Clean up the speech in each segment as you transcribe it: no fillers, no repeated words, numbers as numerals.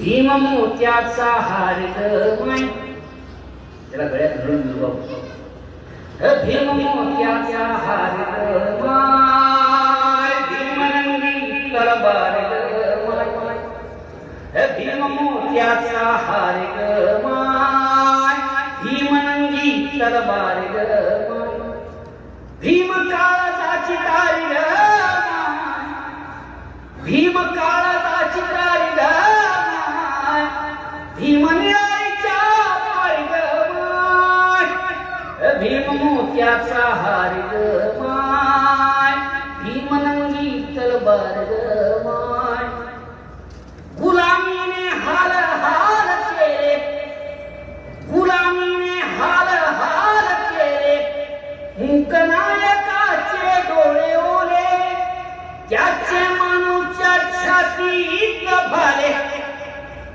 भीम मोत्याचा हार ग माय, त्याला गळ्यात घालून दिलो बाबू. भीम मोत्याचा हार ग माय, भीमनंदी तलवार ग माय. भीम मोत्याचा हार ग माय, भीमनंदी तलवार ग माय. भीम काळाची तारी ग माय, भीम काळाची तारी ग माय. भीम निळाईच्या पारी ग माय, भीम मोत्याचा हार ग माय, भीमनंदी तलवार ग माय. गुलामीने हाल हाल केले, गुलामीने हाल हाल केले. मुकनायकाचे डोळे ओले, त्याचे मानूच्या छातीत भाले,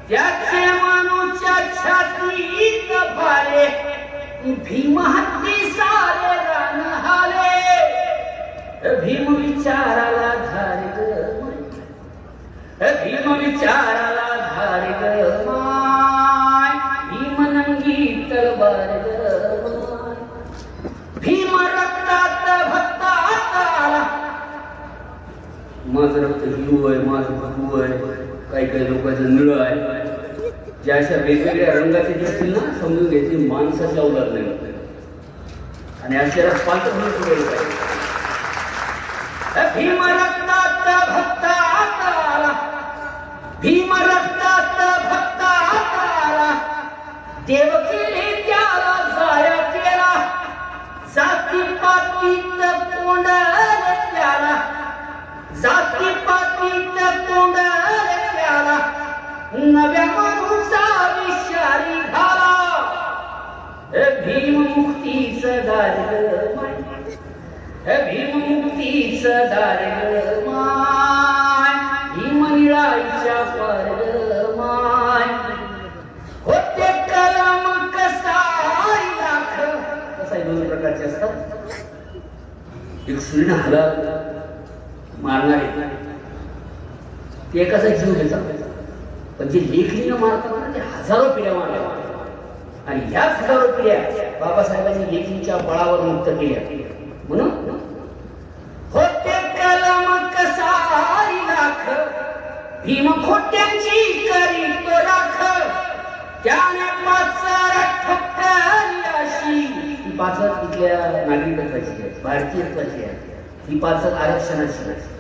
त्याचे मानूच्या छातीत भाले. भीम हत्ती सारे रान हाले, भीम विचाराला धार ग माय, भीम विचाराला धार ग माय. भीमनंदी तलवार ग माय. भीम रक्तात भक्तात आला. माझं रक्त हिरवं आहे, माझं भगवं आहे, काही काही लोकांचं निळं आहे. ज्या अशा वेगवेगळ्या रंगाचे जे असतील ना, समजून घ्यायची माणसाची अवलाद नाही. आणि अशा पात्र पुढे पाहिजे. भीम रक्तात भक्तात आला, भीम रक्तात भक्तात आला. देवकीने त्याला जाया केला, जाती पातीत कोंडल त्याला, जाती पातीत कोंडल त्याला. नव्या माणूचा विषारी घाला, भीम मुक्तीचं दार ग माय, भीम मुक्तीचं दार ग माय. भीम निळाईच्या पार ग माय. होते कलम कसाई लाख, कसाई दोन प्रकारचे असतात. एक सुरीने हला मारणारे, ते एकाचा जीव घेतात. पण जे लेखणीनं मारतात ना, ते हजारो पिढ्या मारल्या. आणि ह्याच हजारो पिढ्या बाबासाहेबांनी लेखणीच्या बळावर मुक्त केल्या. म्हणून होते कलम कसाई लाख, भीम खोट्यांची करी तो राख. त्याने पाचार ठोकली अशी, ही पाचर इथल्या नागरिकत्वाची आहे, भारतीयत्वाची आहे. ही पाचर आरक्षणाची आहे.